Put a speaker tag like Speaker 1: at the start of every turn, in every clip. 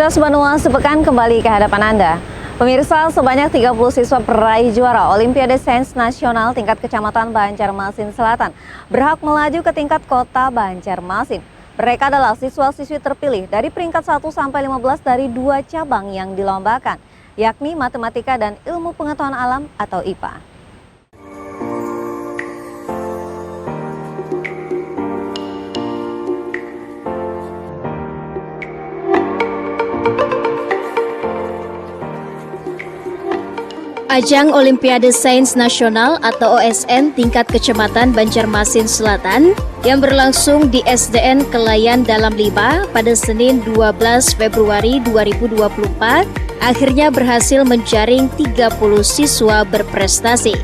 Speaker 1: Lintas Banua sepekan kembali ke hadapan Anda. Pemirsa, sebanyak 30 siswa peraih juara Olimpiade Sains Nasional tingkat Kecamatan Banjarmasin Selatan berhak melaju ke tingkat Kota Banjarmasin. Mereka adalah siswa-siswi terpilih dari peringkat 1 sampai 15 dari 2 cabang yang dilombakan, yakni Matematika dan Ilmu Pengetahuan Alam atau IPA.
Speaker 2: Ajang Olimpiade Sains Nasional atau OSN tingkat Kecamatan Banjarmasin Selatan yang berlangsung di SDN Kelayan Dalam 5 pada Senin 12 Februari 2024 akhirnya berhasil menjaring 30 siswa berprestasi.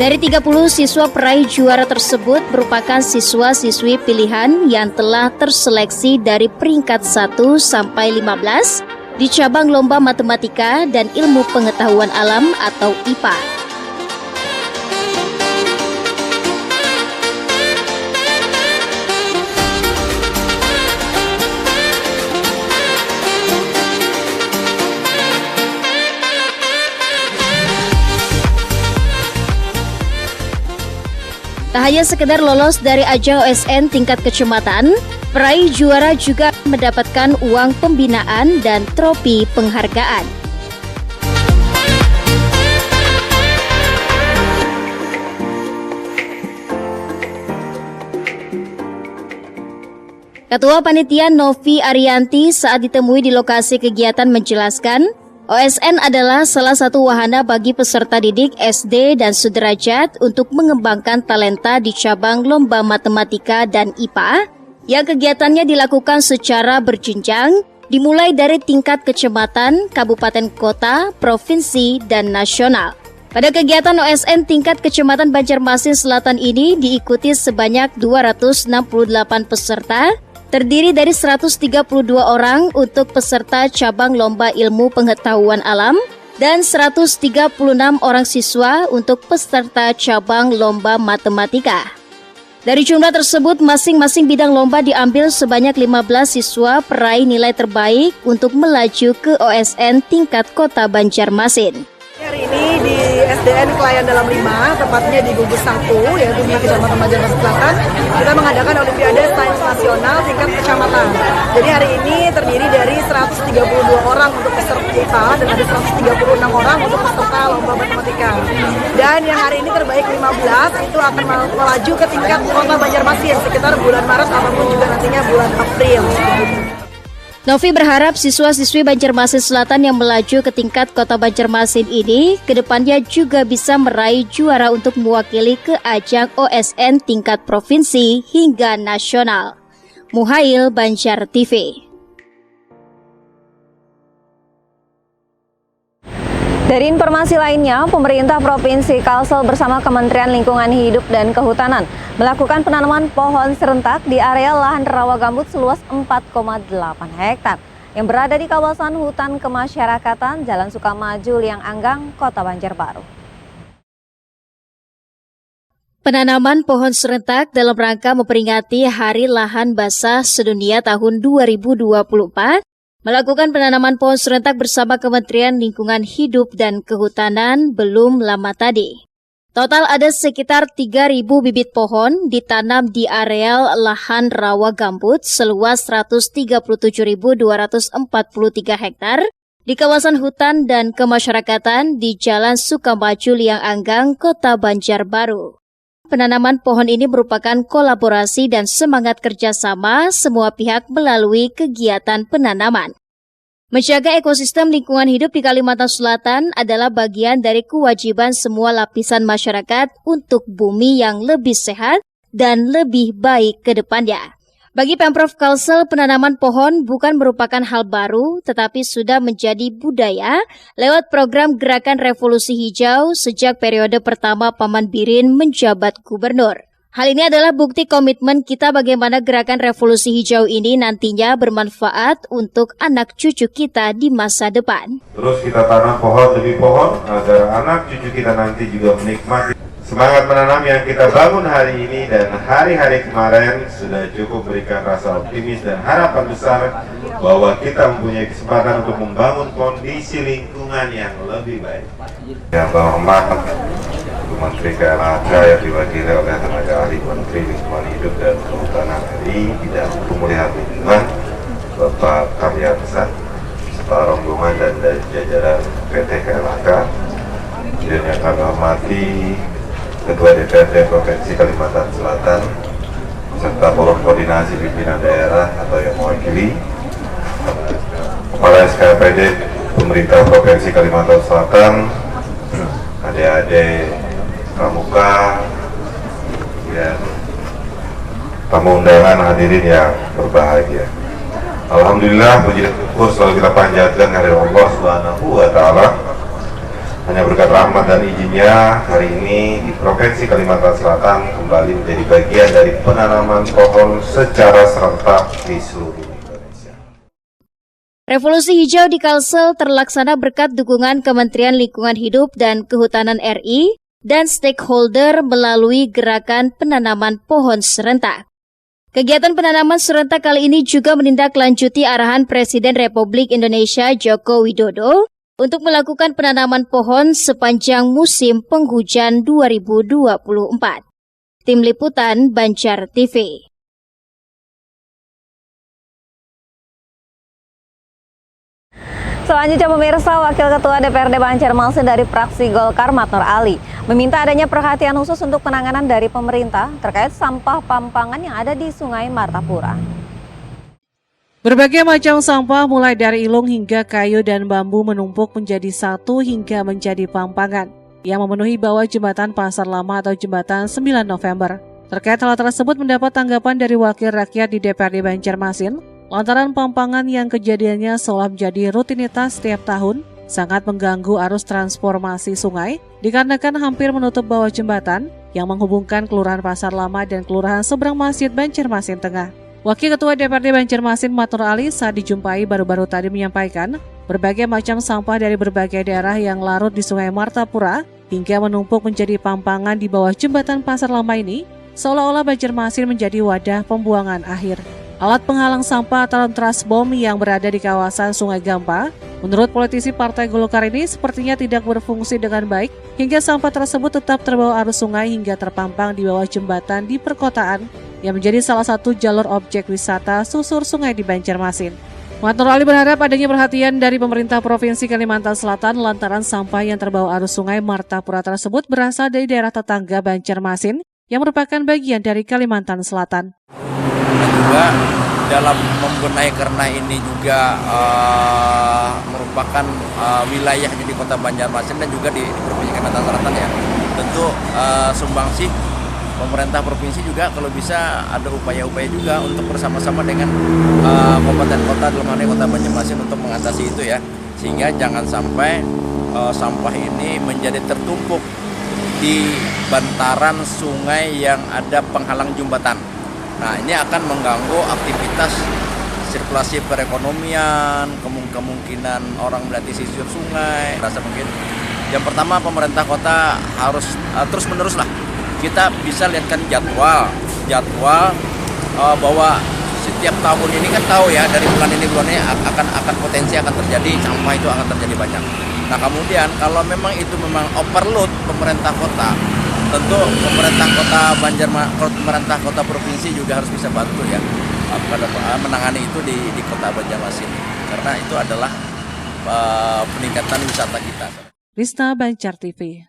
Speaker 2: Dari 30 siswa peraih juara tersebut merupakan siswa-siswi pilihan yang telah terseleksi dari peringkat 1 sampai 15 di cabang lomba matematika dan ilmu pengetahuan alam atau IPA. Tak hanya sekedar lolos dari ajang OSN tingkat kecamatan, peraih juara juga mendapatkan uang pembinaan dan trofi penghargaan. Ketua Panitia Novi Arianti saat ditemui di lokasi kegiatan menjelaskan, OSN adalah salah satu wahana bagi peserta didik SD dan sederajat untuk mengembangkan talenta di cabang lomba matematika dan IPA yang kegiatannya dilakukan secara berjenjang, dimulai dari tingkat kecamatan, kabupaten kota, provinsi, dan nasional. Pada kegiatan OSN tingkat Kecamatan Banjarmasin Selatan ini diikuti sebanyak 268 peserta, terdiri dari 132 orang untuk peserta cabang lomba ilmu pengetahuan alam dan 136 orang siswa untuk peserta cabang lomba matematika. Dari jumlah tersebut, masing-masing bidang lomba diambil sebanyak 15 siswa peraih nilai terbaik untuk melaju ke OSN tingkat Kota Banjarmasin.
Speaker 3: Hari ini di SDN Kelayan Dalam 5, tepatnya di Gugus 1, yaitu di Kecamatan Banjarmasin Selatan, kita mengadakan Olimpiade Sains Nasional tingkat kecamatan. Jadi hari ini terdiri dari 132 orang untuk peserta IPA dan ada 136 orang untuk peserta lomba matematika. Dan yang hari ini terbaik 15 itu akan melaju ke tingkat Kota Banjarmasin sekitar bulan Maret ataupun juga nantinya bulan April.
Speaker 2: Novi berharap siswa-siswi Banjarmasin Selatan yang melaju ke tingkat Kota Banjarmasin ini kedepannya juga bisa meraih juara untuk mewakili ke ajang OSN tingkat provinsi hingga nasional. Muhail, Banjar TV.
Speaker 1: Dari informasi lainnya, pemerintah Provinsi Kalsel bersama Kementerian Lingkungan Hidup dan Kehutanan melakukan penanaman pohon serentak di area lahan rawa gambut seluas 4,8 hektar yang berada di kawasan hutan kemasyarakatan Jalan Sukamaju, Liang Anggang, Kota Banjarbaru.
Speaker 2: Penanaman pohon serentak dalam rangka memperingati Hari Lahan Basah Sedunia tahun 2024 melakukan penanaman pohon serentak bersama Kementerian Lingkungan Hidup dan Kehutanan belum lama tadi. Total ada sekitar 3.000 bibit pohon ditanam di areal lahan rawa gambut seluas 137.243 hektar di kawasan hutan dan kemasyarakatan di Jalan Sukamaju, Liang Anggang, Kota Banjarbaru. Penanaman pohon ini merupakan kolaborasi dan semangat kerjasama semua pihak melalui kegiatan penanaman. Menjaga ekosistem lingkungan hidup di Kalimantan Selatan adalah bagian dari kewajiban semua lapisan masyarakat untuk bumi yang lebih sehat dan lebih baik ke depannya. Bagi Pemprov Kalsel, penanaman pohon bukan merupakan hal baru, tetapi sudah menjadi budaya lewat program Gerakan Revolusi Hijau sejak periode pertama Paman Birin menjabat gubernur. Hal ini adalah bukti komitmen kita bagaimana Gerakan Revolusi Hijau ini nantinya bermanfaat untuk anak cucu kita di masa depan.
Speaker 4: Terus kita tanam pohon demi pohon agar anak cucu kita nanti juga menikmati Semangat menanam yang kita bangun hari ini dan hari-hari kemarin sudah cukup berikan rasa optimis dan harapan besar bahwa kita mempunyai kesempatan untuk membangun kondisi lingkungan yang lebih baik. Yang terhormat Ibu Menteri KLHK yang diwakili oleh tenaga ahli Menteri Lingkungan Hidup dan Kehutanan RI bidang pemulihan lingkungan, Bapak Karya Besar, serta rombongan dan jajaran PT KLHK. Dan yang kami hormati Ketua DPRD Provinsi Kalimantan Selatan, serta forum koordinasi pimpinan daerah atau yang mewakili, Kepala SKPD Pemerintah Provinsi Kalimantan Selatan, adik-adik pramuka, dan tamu undangan hadirin yang berbahagia. Alhamdulillah, puji dan syukur selalu kita panjatkan kepada Allah Subhanahu wa Ta'ala. Hanya berkat rahmat dan izinnya, hari ini di Provinsi Kalimantan Selatan kembali menjadi bagian dari penanaman pohon secara serentak di seluruh Indonesia.
Speaker 2: Revolusi Hijau di Kalsel terlaksana berkat dukungan Kementerian Lingkungan Hidup dan Kehutanan RI dan stakeholder melalui gerakan penanaman pohon serentak. Kegiatan penanaman serentak kali ini juga menindaklanjuti arahan Presiden Republik Indonesia Joko Widodo untuk melakukan penanaman pohon sepanjang musim penghujan 2024. Tim Liputan Banjar TV.
Speaker 1: Selanjutnya pemirsa, Wakil Ketua DPRD Banjarmasin dari fraksi Golkar Mat Nur Ali meminta adanya perhatian khusus untuk penanganan dari pemerintah terkait sampah pampangan yang ada di Sungai Martapura.
Speaker 5: Berbagai macam sampah mulai dari ilung hingga kayu dan bambu menumpuk menjadi satu hingga menjadi pampangan yang memenuhi bawah jembatan Pasar Lama atau jembatan 9 November. Terkait hal tersebut mendapat tanggapan dari wakil rakyat di DPRD Banjarmasin lantaran pampangan yang kejadiannya seolah menjadi rutinitas setiap tahun sangat mengganggu arus transformasi sungai dikarenakan hampir menutup bawah jembatan yang menghubungkan Kelurahan Pasar Lama dan Kelurahan Seberang Masjid Banjarmasin Tengah. Wakil Ketua DPRD Banjarmasin Mat Nur Ali saat dijumpai baru-baru tadi menyampaikan berbagai macam sampah dari berbagai daerah yang larut di Sungai Martapura hingga menumpuk menjadi pampangan di bawah jembatan Pasar Lama ini seolah-olah Banjarmasin menjadi wadah pembuangan akhir. Alat penghalang sampah atau trasbom yang berada di kawasan Sungai Gampa, menurut politisi Partai Golkar ini sepertinya tidak berfungsi dengan baik hingga sampah tersebut tetap terbawa arus sungai hingga terpampang di bawah jembatan di perkotaan yang menjadi salah satu jalur objek wisata susur sungai di Banjarmasin. Mat Nur Ali berharap adanya perhatian dari pemerintah Provinsi Kalimantan Selatan lantaran sampah yang terbawa arus sungai Martapura tersebut berasal dari daerah tetangga Banjarmasin yang merupakan bagian dari Kalimantan Selatan.
Speaker 6: Dan juga dalam membenahi karena ini juga merupakan wilayahnya di Kota Banjarmasin dan juga di Provinsi Kalimantan Selatan ya. Tentu sumbangsih pemerintah provinsi juga kalau bisa ada upaya-upaya juga untuk bersama-sama dengan kabupaten kota dalam hal ini Kota Banjarmasin untuk mengatasi itu ya, sehingga jangan sampai sampah ini menjadi tertumpuk di bantaran sungai yang ada penghalang jembatan. Nah, ini akan mengganggu aktivitas sirkulasi perekonomian, kemungkinan orang melewati sisir sungai. Rasa mungkin yang pertama pemerintah kota harus terus-menerus lah kita bisa lihatkan jadwal bahwa setiap tahun ini kan tahu ya dari bulan ini akan potensi akan terjadi sampah itu akan terjadi banyak. Nah kemudian kalau memang itu memang overload pemerintah kota, tentu pemerintah kota pemerintah kota provinsi juga harus bisa bantu ya menangani itu di Kota Banjarmasin karena itu adalah peningkatan wisata kita.
Speaker 5: Rista Banjar TV.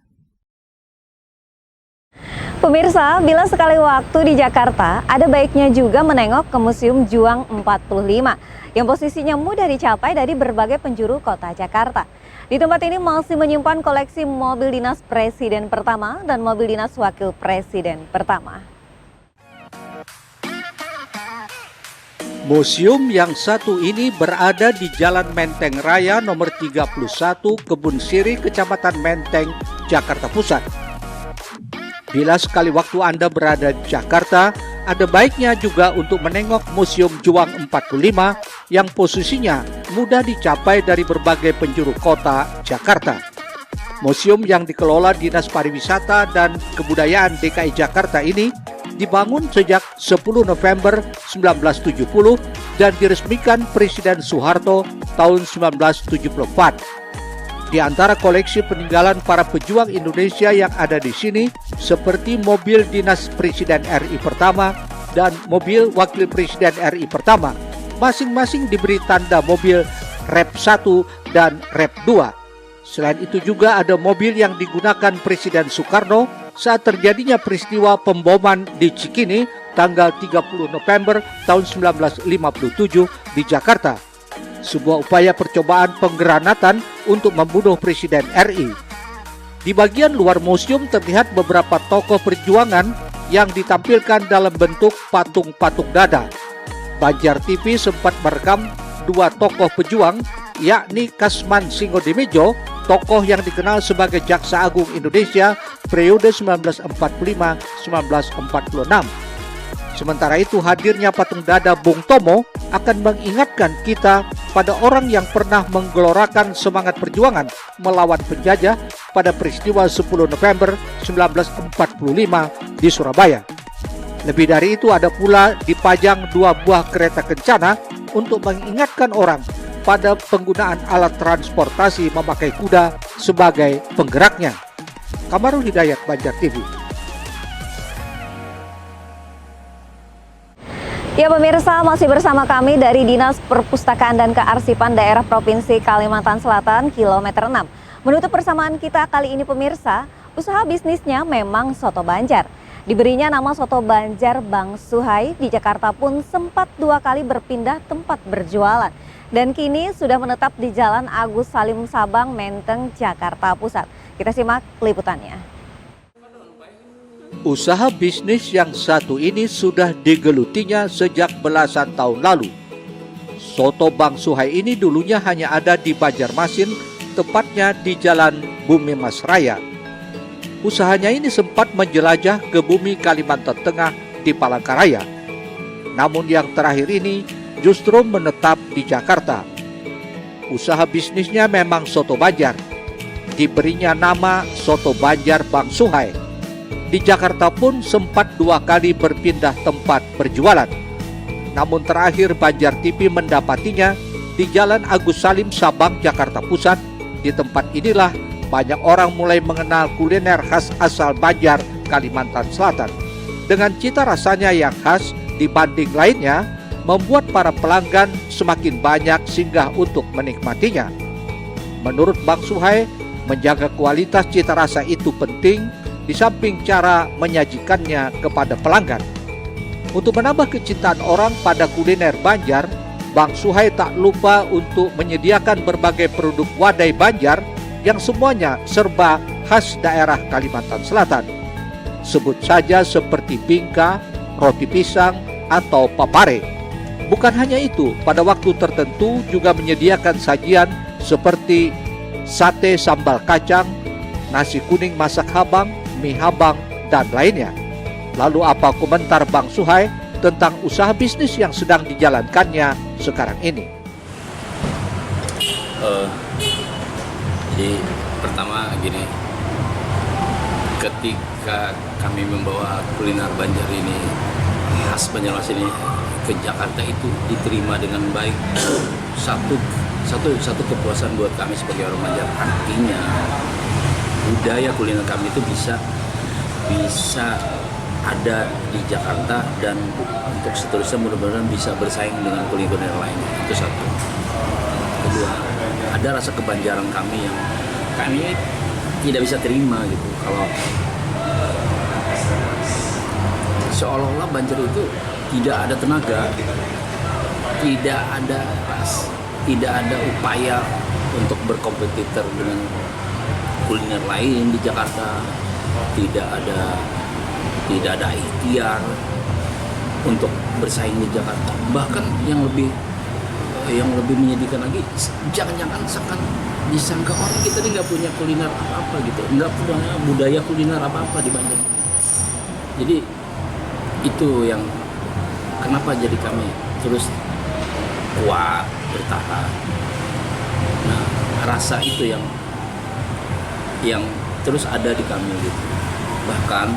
Speaker 1: Pemirsa, bila sekali waktu di Jakarta, ada baiknya juga menengok ke Museum Juang 45 yang posisinya mudah dicapai dari berbagai penjuru kota Jakarta. Di tempat ini masih menyimpan koleksi mobil dinas Presiden pertama dan mobil dinas Wakil Presiden pertama.
Speaker 7: Museum yang satu ini berada di Jalan Menteng Raya nomor 31 Kebun Sirih, Kecamatan Menteng, Jakarta Pusat. Bila sekali waktu Anda berada di Jakarta, ada baiknya juga untuk menengok Museum Juang 45 yang posisinya mudah dicapai dari berbagai penjuru kota Jakarta. Museum yang dikelola Dinas Pariwisata dan Kebudayaan DKI Jakarta ini dibangun sejak 10 November 1970 dan diresmikan Presiden Soeharto tahun 1974. Di antara koleksi peninggalan para pejuang Indonesia yang ada di sini seperti mobil dinas Presiden RI pertama dan mobil Wakil Presiden RI pertama, masing-masing diberi tanda mobil Rep 1 dan Rep 2. Selain itu juga ada mobil yang digunakan Presiden Soekarno saat terjadinya peristiwa pemboman di Cikini tanggal 30 November tahun 1957 di Jakarta. Sebuah upaya percobaan penggranatan untuk membunuh Presiden RI. Di bagian luar museum terlihat beberapa tokoh perjuangan yang ditampilkan dalam bentuk patung-patung dada. Banjar TV sempat merekam dua tokoh pejuang, yakni Kasman Singodimedjo, tokoh yang dikenal sebagai Jaksa Agung Indonesia periode 1945-1946. Sementara itu hadirnya patung dada Bung Tomo akan mengingatkan kita pada orang yang pernah menggelorakan semangat perjuangan melawan penjajah pada peristiwa 10 November 1945 di Surabaya. Lebih dari itu ada pula dipajang dua buah kereta kencana untuk mengingatkan orang pada penggunaan alat transportasi memakai kuda sebagai penggeraknya. Kamarul Hidayat, Banjar TV.
Speaker 1: Ya pemirsa, masih bersama kami dari Dinas Perpustakaan dan Kearsipan Daerah Provinsi Kalimantan Selatan, kilometer 6. Menutup persamaan kita kali ini pemirsa, usaha bisnisnya memang soto Banjar. Diberinya nama soto Banjar Bang Suhai, di Jakarta pun sempat 2 kali berpindah tempat berjualan. Dan kini sudah menetap di Jalan Agus Salim Sabang, Menteng, Jakarta Pusat. Kita simak liputannya.
Speaker 7: Usaha bisnis yang satu ini sudah digelutinya sejak belasan tahun lalu. Soto Bang Suhai ini dulunya hanya ada di Banjarmasin, tepatnya di Jalan Bumi Mas Raya. Usahanya ini sempat menjelajah ke bumi Kalimantan Tengah di Palangkaraya. Namun yang terakhir ini justru menetap di Jakarta. Usaha bisnisnya memang soto Banjar. Diberinya nama Soto Banjar Bang Suhai. Di Jakarta pun sempat 2 kali berpindah tempat berjualan. Namun terakhir Banjar TV mendapatinya di Jalan Agus Salim Sabang, Jakarta Pusat. Di tempat inilah banyak orang mulai mengenal kuliner khas asal Banjar, Kalimantan Selatan. Dengan cita rasanya yang khas dibanding lainnya, membuat para pelanggan semakin banyak singgah untuk menikmatinya. Menurut Bang Suhai, menjaga kualitas cita rasa itu penting, di samping cara menyajikannya kepada pelanggan. Untuk menambah kecintaan orang pada kuliner Banjar, Bang Suhai tak lupa untuk menyediakan berbagai produk wadai Banjar yang semuanya serba khas daerah Kalimantan Selatan. Sebut saja seperti bingka, roti pisang, atau papare. Bukan hanya itu, pada waktu tertentu juga menyediakan sajian seperti sate sambal kacang, nasi kuning masak habang, mie habang, dan lainnya. Lalu apa komentar Bang Suhai tentang usaha bisnis yang sedang dijalankannya sekarang ini?
Speaker 8: Jadi pertama gini, ketika kami membawa kuliner Banjar ini, khas Banjarmasin ini ke Jakarta, itu diterima dengan baik. Satu kepuasan buat kami sebagai orang Banjar. Artinya budaya kuliner kami itu bisa ada di Jakarta, dan untuk seterusnya mudah-mudahan bisa bersaing dengan kuliner lainnya. Itu satu. Kedua, ada rasa kebanjaran kami yang kami tidak bisa terima gitu, kalau seolah-olah Banjar itu tidak ada tenaga, tidak ada upaya untuk berkompetitor dengan kuliner lain di Jakarta. Tidak ada ikhtiar untuk bersaing di Jakarta. Bahkan yang lebih menyedihkan lagi, jangan-jangan disangka orang kita ini nggak punya kuliner apa-apa gitu, nggak punya budaya kuliner apa-apa di Banjar. Jadi itu yang kenapa jadi kami terus kuat bertahan. Nah, rasa itu yang yang terus ada di kami gitu. Bahkan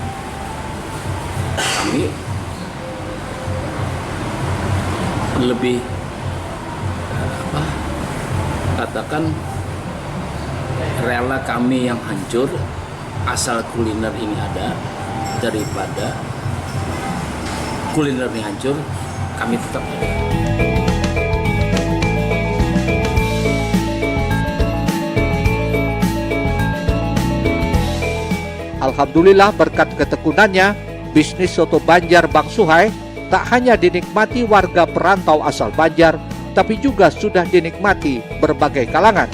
Speaker 8: kami lebih katakan rela kami yang hancur asal kuliner ini ada daripada kuliner ini hancur kami tetap ada.
Speaker 7: Alhamdulillah berkat ketekunannya, bisnis soto Banjar Bang Suhai tak hanya dinikmati warga perantau asal Banjar, tapi juga sudah dinikmati berbagai kalangan,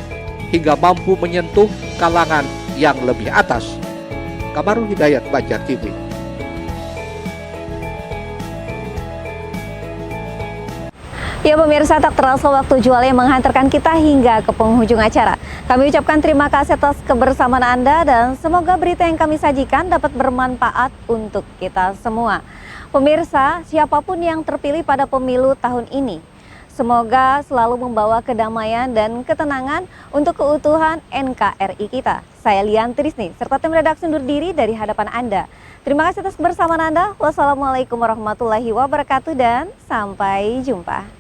Speaker 7: hingga mampu menyentuh kalangan yang lebih atas. Kamarul Hidayat, Banjar TV.
Speaker 1: Ya pemirsa, tak terasa waktu jualnya menghantarkan kita hingga ke penghujung acara. Kami ucapkan terima kasih atas kebersamaan Anda dan semoga berita yang kami sajikan dapat bermanfaat untuk kita semua. Pemirsa, siapapun yang terpilih pada pemilu tahun ini, semoga selalu membawa kedamaian dan ketenangan untuk keutuhan NKRI kita. Saya Lian Trisni, serta tim redaksi undur diri dari hadapan Anda. Terima kasih atas kebersamaan Anda. Wassalamualaikum warahmatullahi wabarakatuh dan sampai jumpa.